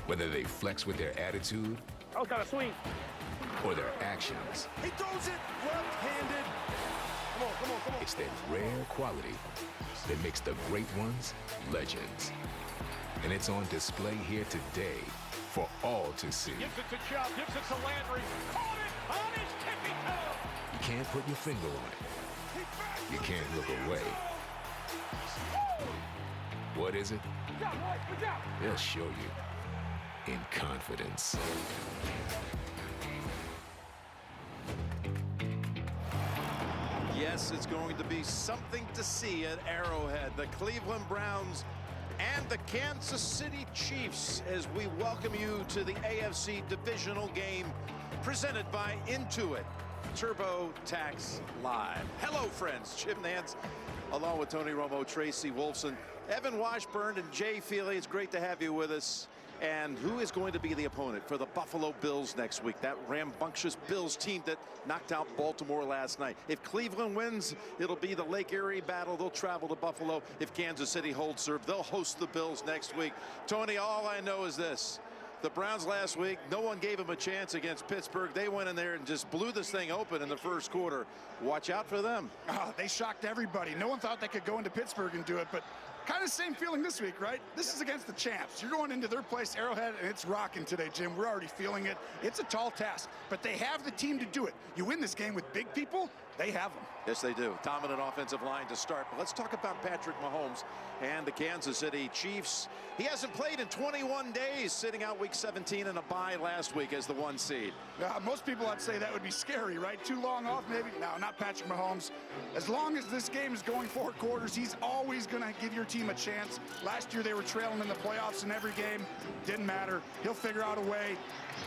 Whether they flex with their attitude Oh, got a swing. or their actions, He throws it left-handed. Come on. it's that rare quality that makes the great ones legends. And it's on display here today for all to see. Gives it to Chubb, gives it to Landry. Caught it on his tippy toe. You can't put your finger on it. You can't look away. What is it? Good job, boys. Good job. They'll show you in confidence. Yes, it's going to be something to see at Arrowhead. The Cleveland Browns and the Kansas City Chiefs as we welcome you to the AFC divisional game presented by Intuit TurboTax Live. Hello, friends. Jim Nance, along with Tony Romo, Tracy Wolfson, Evan Washburn, and Jay Feely. It's great to have you with us. And who is going to be the opponent for the Buffalo Bills next week? That rambunctious Bills team that knocked out Baltimore last night. If Cleveland wins, it'll be the Lake Erie battle. They'll travel to Buffalo. If Kansas City holds serve, they'll host the Bills next week. Tony, all I know is this. The Browns last week, no one gave them a chance against Pittsburgh. They went in there and just blew this thing open in the first quarter. Watch out for them. Oh, they shocked everybody. No one thought they could go into Pittsburgh and do it, but kind of the same feeling this week, right? This is against the champs. You're going into their place, Arrowhead, and it's rocking today, Jim. We're already feeling it. It's a tall task, but they have the team to do it. You win this game with big people, they have them. Yes, they do. Dominant offensive line to start. But let's talk about Patrick Mahomes and the Kansas City Chiefs. He hasn't played in 21 days, sitting out week 17 in a bye last week as the 1 seed. Most people, I'd say that would be scary, right? Too long off, maybe? No, not Patrick Mahomes. As long as this game is going 4 quarters, he's always going to give your team a chance. Last year, they were trailing in the playoffs in every game. Didn't matter. He'll figure out a way.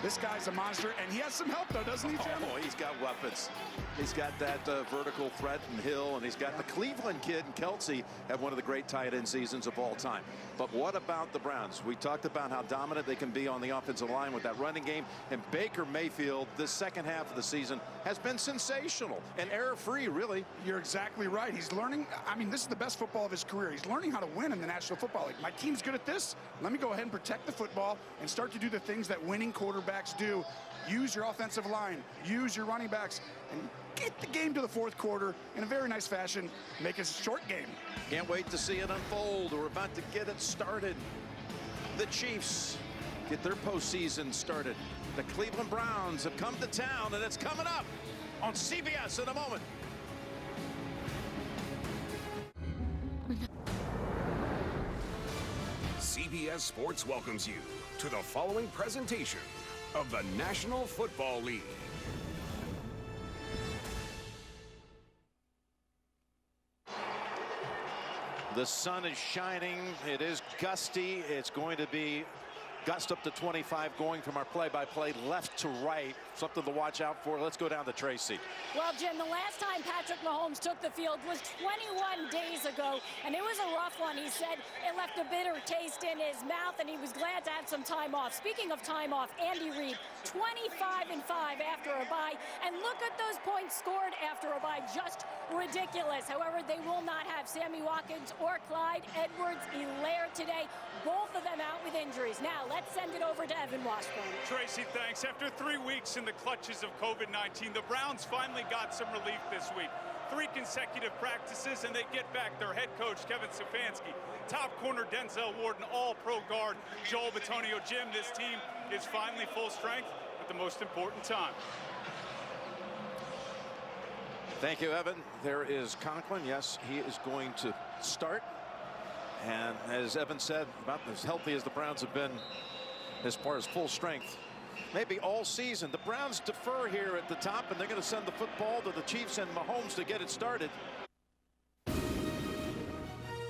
This guy's a monster, and he has some help, though, doesn't he, Jim? Oh, he's got weapons. He's got that vertical threat in Hill, and he's got the Cleveland kid and Kelsey have one of the great tight end seasons of all time. But what about the Browns? We talked about how dominant they can be on the offensive line with that running game, and Baker Mayfield, this second half of the season, has been sensational and error-free, really. You're exactly right. He's learning. I mean, this is the best football of his career. He's learning how to win in the National Football League. My team's good at this. Let me go ahead and protect the football and start to do the things that winning quarterbacks do. Use your offensive line. Use your running backs. And get the game to the 4th quarter in a very nice fashion. Make it a short game. Can't wait to see it unfold. We're about to get it started. The Chiefs get their postseason started. The Cleveland Browns have come to town, and it's coming up on CBS in a moment. CBS Sports welcomes you to the following presentation of the National Football League. The sun is shining. It is gusty. It's going to be gust up to 25 going from our play-by-play left to right. Something to watch out for. Let's go down to Tracy. Well, Jim, the last time Patrick Mahomes took the field was 21 days ago, and it was a rough one. He said it left a bitter taste in his mouth, and he was glad to have some time off. Speaking of time off, Andy Reid, 25-5 after a bye, and look at those points scored after a bye. Just ridiculous. However, they will not have Sammy Watkins or Clyde Edwards-Helaire today. Both of them out with injuries. Now, let's send it over to Evan Washburn. Tracy, thanks. After 3 weeks in the clutches of COVID-19, the Browns finally got some relief this week. 3 consecutive practices, and they get back their head coach, Kevin Stefanski, top corner Denzel Ward, and all-pro guard Joel Bitonio. Jim, this team is finally full strength at the most important time. Thank you, Evan. There is Conklin. Yes, he is going to start. And as Evan said, about as healthy as the Browns have been as far as full strength, maybe all season. The Browns defer here at the top, and they're going to send the football to the Chiefs and Mahomes to get it started.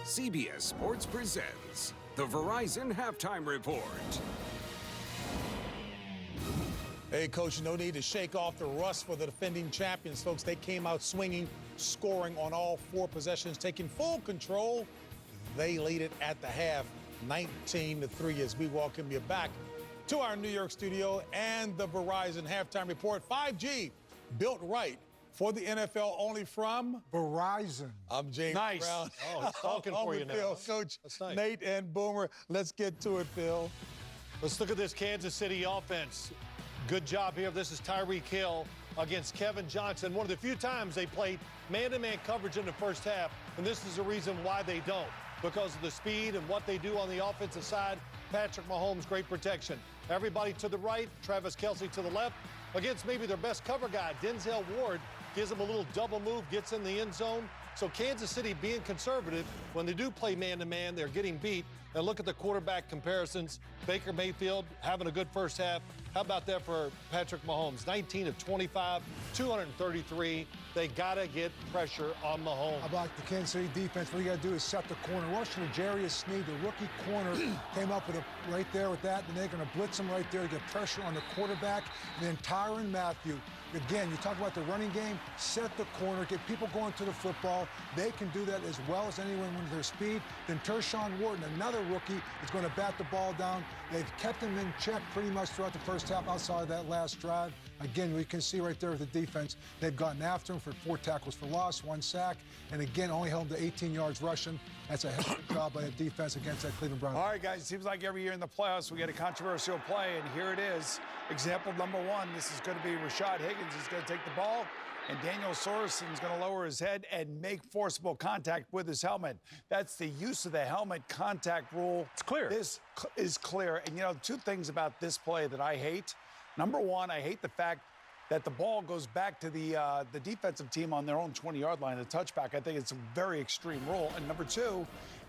CBS Sports presents the Verizon Halftime Report. Hey, Coach, no need to shake off the rust for the defending champions, folks. They came out swinging, scoring on all 4 possessions, taking full control. They lead it at the half, 19-3, as we welcome you back to our New York studio and the Verizon Halftime Report. 5G, built right for the NFL, only from Verizon. I'm James Brown. Oh, he's talking for you now. Phil, Coach That's nice. Nate and Boomer. Let's get to it, Phil. Let's look at this Kansas City offense. Good job here. This is Tyreek Hill against Kevin Johnson. One of the few times they played man-to-man coverage in the first half, and this is the reason why they don't. Because of the speed and what they do on the offensive side. Patrick Mahomes, great protection. Everybody to the right, Travis Kelce to the left. Against maybe their best cover guy, Denzel Ward, gives them a little double move, gets in the end zone. So Kansas City being conservative, when they do play man-to-man, they're getting beat. And look at the quarterback comparisons. Baker Mayfield having a good first half. How about that for Patrick Mahomes? 19 of 25, 233. They got to get pressure on Mahomes. How about the Kansas City defense? What you got to do is set the corner. Watching Jarius Sneed, the rookie corner, came up with a right there with that. And they're going to blitz him right there to get pressure on the quarterback. And then Tyrann Mathieu. Again, you talk about the running game, set the corner, get people going to the football. They can do that as well as anyone with their speed. Then Tershawn Wharton, another rookie, is going to bat the ball down. They've kept him in check pretty much throughout the first half outside of that last drive. Again, we can see right there with the defense, they've gotten after him for 4 tackles for loss, 1 sack, and again, only held him to 18 yards rushing. That's a heck of a job by the defense against that Cleveland Browns. All right, guys, it seems like every year in the playoffs we get a controversial play, and here it is. Example number 1, this is going to be Rashad Higgins. He's going to take the ball, and Daniel Sorensen is going to lower his head and make forcible contact with his helmet. That's the use of the helmet contact rule. It's clear. This is clear. And, you know, 2 things about this play that I hate. Number 1, I hate the fact that the ball goes back to the defensive team on their own 20-yard line, the touchback. I think it's a very extreme rule. And number 2,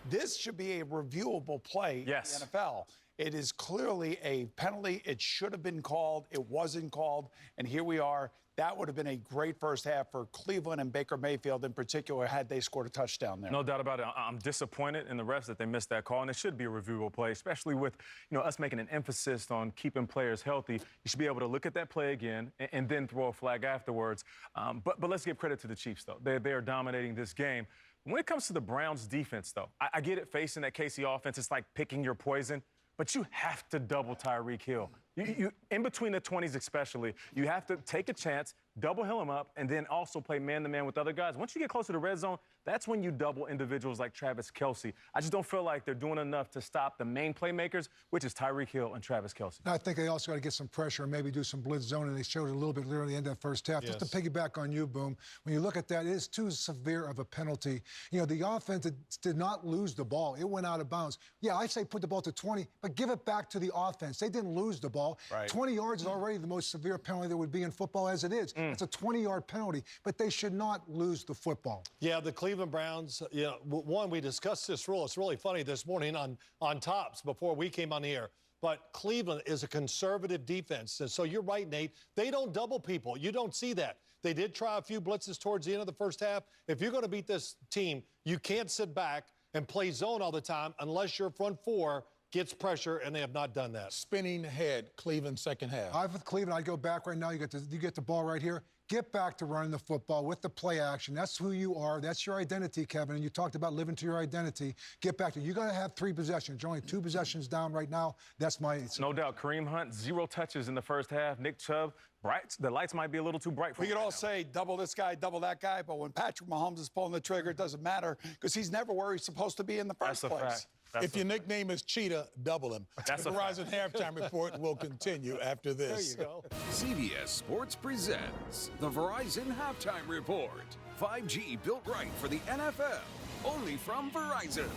this should be a reviewable play in the NFL. It is clearly a penalty. It should have been called. It wasn't called. And here we are. That would have been a great first half for Cleveland and Baker Mayfield in particular had they scored a touchdown there. No doubt about it. I'm disappointed in the refs that they missed that call, and it should be a reviewable play, especially with, us making an emphasis on keeping players healthy. You should be able to look at that play again and then throw a flag afterwards. But let's give credit to the Chiefs, though. They are dominating this game. When it comes to the Browns' defense, though, I get it, facing that KC offense, it's like picking your poison. But you have to double Tyreek Hill. You in between the 20s especially, you have to take a chance, double him up, and then also play man-to-man with other guys. Once you get closer to the red zone, that's when you double individuals like Travis Kelce. I just don't feel like they're doing enough to stop the main playmakers, which is Tyreek Hill and Travis Kelce. I think they also got to get some pressure and maybe do some blitz zone, and they showed it a little bit later at the end of that first half. Yes. Just to piggyback on you, Boom, when you look at that, it is too severe of a penalty. The offense did not lose the ball. It went out of bounds. Yeah, I say put the ball to 20, but give it back to the offense. They didn't lose the ball. Right. 20 yards is already the most severe penalty there would be in football as it is. It's a 20-yard penalty, but they should not lose the football. Yeah, the Cleveland Browns, one, we discussed this rule. It's really funny this morning on Tops before we came on the air. But Cleveland is a conservative defense. And so you're right, Nate. They don't double people. You don't see that. They did try a few blitzes towards the end of the first half. If you're going to beat this team, you can't sit back and play zone all the time unless your front 4 gets pressure, and they have not done that. Spinning head, Cleveland second half. I'm with Cleveland. I'd go back right now. You get the ball right here. Get back to running the football with the play action. That's who you are. That's your identity, Kevin. And you talked about living to your identity. Get back to it. You're going to have 3 possessions. You're only 2 possessions down right now. That's my... No doubt. Kareem Hunt, 0 touches in the first half. Nick Chubb, bright. The lights might be a little too bright for him. We could all say double this guy, double that guy, but when Patrick Mahomes is pulling the trigger, it doesn't matter because he's never where he's supposed to be in the first place. That's a fact. If your nickname is Cheetah, double him. That's the a Verizon halftime report will continue after this. There you go. CBS Sports presents the Verizon Halftime Report. 5G built right for the NFL, only from Verizon.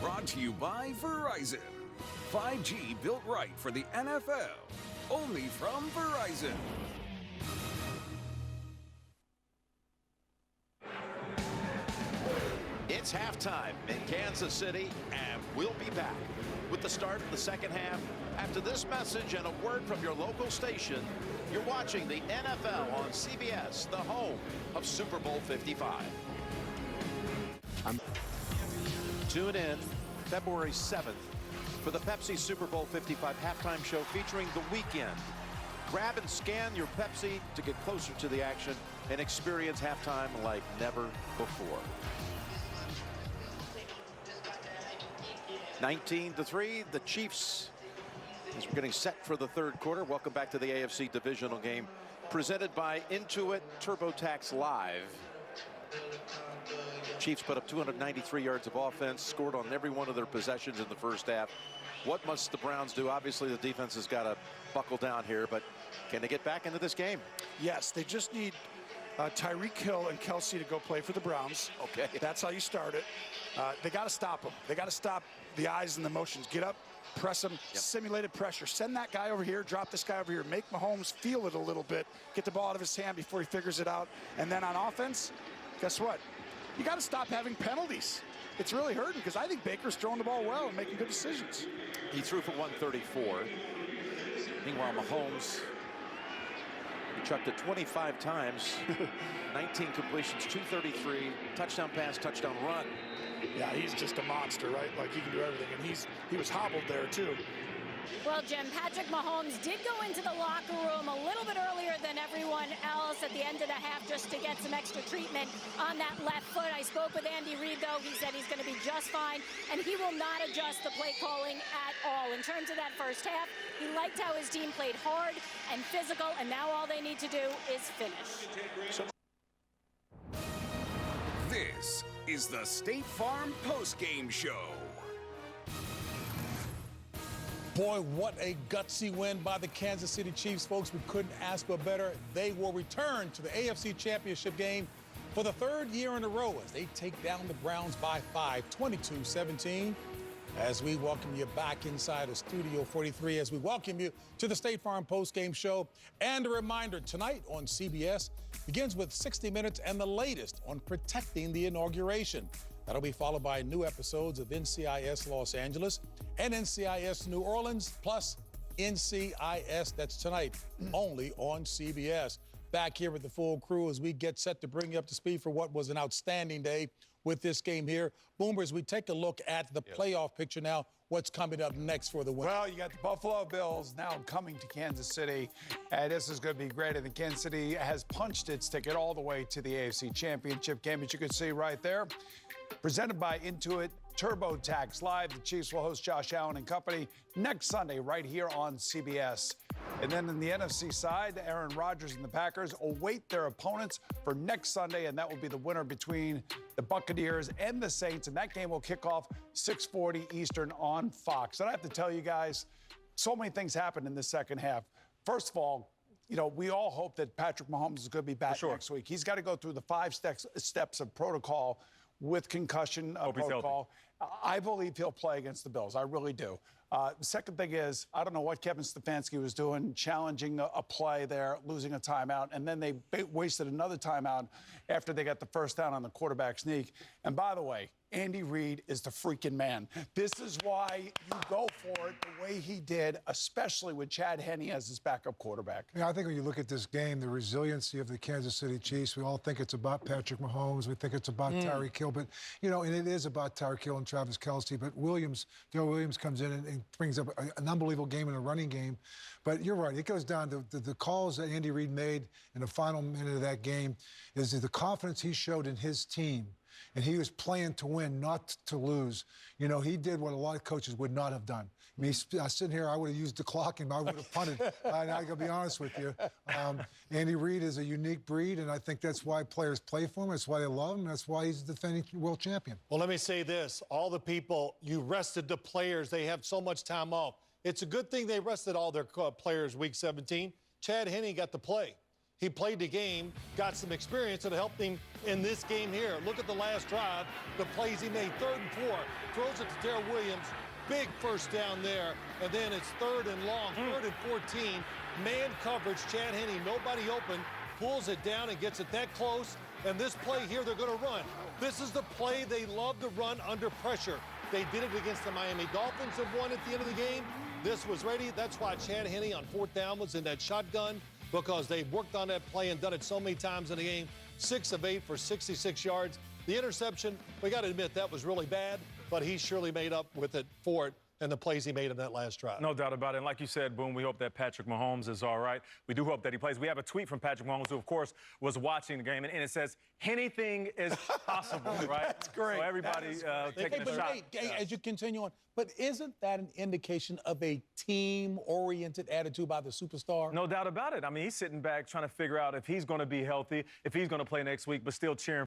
Brought to you by Verizon. 5G built right for the NFL, only from Verizon. It's halftime in Kansas City, and we'll be back with the start of the second half. After this message and a word from your local station, you're watching the NFL on CBS, the home of Super Bowl 55. Tune in February 7th for the Pepsi Super Bowl 55 halftime show featuring The Weeknd. Grab and scan your Pepsi to get closer to the action and experience halftime like never before. 19-3, the Chiefs, as we're getting set for the third quarter. Welcome back to the AFC divisional game, presented by Intuit TurboTax Live. Chiefs put up 293 yards of offense, scored on every one of their possessions in the first half. What must the Browns do? Obviously, the defense has got to buckle down here, but can they get back into this game? Yes, they just need Tyreek Hill and Kelsey to go play for the Browns. Okay. That's how you start it. They got to stop them. They got to stop the eyes and the motions. Get up, press them, simulated pressure. Send that guy over here, drop this guy over here. Make Mahomes feel it a little bit. Get the ball out of his hand before he figures it out. And then on offense, guess what? You got to stop having penalties. It's really hurting because I think Baker's throwing the ball well and making good decisions. He threw for 134. Meanwhile, Mahomes, he chucked it 25 times, 19 completions, 233, touchdown pass, touchdown run. Yeah, he's just a monster, right? Like, he can do everything, and he was hobbled there, too. Well, Jim, Patrick Mahomes did go into the locker room a little bit earlier than everyone else at the end of the half just to get some extra treatment on that left foot. I spoke with Andy Reid, though. He said he's going to be just fine, and he will not adjust the play calling at all. In terms of that first half, he liked how his team played hard and physical, and now all they need to do is finish. This is the State Farm postgame show. Boy, what a gutsy win by the Kansas City Chiefs, folks. We couldn't ask for better. They will return to the AFC Championship game for the third year in a row as they take down the Browns by 5, 22-17. As we welcome you back inside of Studio 43, as we welcome you to the State Farm postgame show. And a reminder, tonight on CBS begins with 60 Minutes and the latest on protecting the inauguration. That'll be followed by new episodes of NCIS Los Angeles and NCIS New Orleans, plus NCIS, that's tonight, only on CBS. Back here with the full crew as we get set to bring you up to speed for what was an outstanding day with this game here. Boomers, we take a look at the playoff picture now. What's coming up next for the win? Well, you got the Buffalo Bills now coming to Kansas City. And this is going to be great. And Kansas City has punched its ticket all the way to the AFC Championship game, as you can see right there. Presented by Intuit TurboTax Live. The Chiefs will host Josh Allen and company next Sunday right here on CBS. And then in the NFC side, Aaron Rodgers and the Packers await their opponents for next Sunday, and that will be the winner between the Buccaneers and the Saints. And that game will kick off 6:40 Eastern on Fox. And I have to tell you guys, so many things happened in the second half. First of all, you know, we all hope that Patrick Mahomes is going to be back next week. He's got to go through the 5 steps of protocol with concussion protocol. I believe he'll play against the Bills. I really do. The second thing is, I don't know what Kevin Stefanski was doing, challenging a play there, losing a timeout, and then they wasted another timeout after they got the first down on the quarterback sneak. And by the way, Andy Reid is the freaking man. This is why you go for it the way he did, especially with Chad Henne as his backup quarterback. Yeah, I think when you look at this game, the resiliency of the Kansas City Chiefs, we all think it's about Patrick Mahomes. We think it's about Tyreek Hill. But, you know, and it is about Tyreek Hill and Travis Kelce. But Joe Williams comes in and brings up an unbelievable game in a running game. But you're right. It goes down to the calls that Andy Reid made in the final minute of that game is the confidence he showed in his team. And he was playing to win, not to lose. You know, he did what a lot of coaches would not have done. I mean, sitting here, I would have used the clock and I would have punted. I got to be honest with you. Andy Reid is a unique breed, and I think that's why players play for him. That's why they love him. That's why he's the defending world champion. Well, let me say this. All the people, you rested the players. They have so much time off. It's a good thing they rested all their players week 17. Chad Henne got to play. He played the game, got some experience, and it helped him in this game here. Look at the last drive, the plays he made. 3rd and 4, throws it to Darrell Williams. Big first down there, and then it's 3rd and long, 3rd and 14. Man coverage, Chad Henne, nobody open, pulls it down and gets it that close. And this play here, they're going to run. This is the play they love to run under pressure. They did it against the Miami Dolphins and won at the end of the game. This was ready. That's why Chad Henne on 4th down was in that shotgun, because they've worked on that play and done it so many times in the game. 6 of 8 for 66 yards. The interception, we got to admit, that was really bad, but he surely made up with it for it and the plays he made in that last drive. No doubt about it. And like you said, Boom, we hope that Patrick Mahomes is all right. We do hope that he plays. We have a tweet from Patrick Mahomes, who, of course, was watching the game, and it says, anything is possible, right? That's great. So everybody taking a shot. As you continue on, but isn't that an indication of a team-oriented attitude by the superstar? No doubt about it. I mean, he's sitting back trying to figure out if he's going to be healthy, if he's going to play next week, but still cheering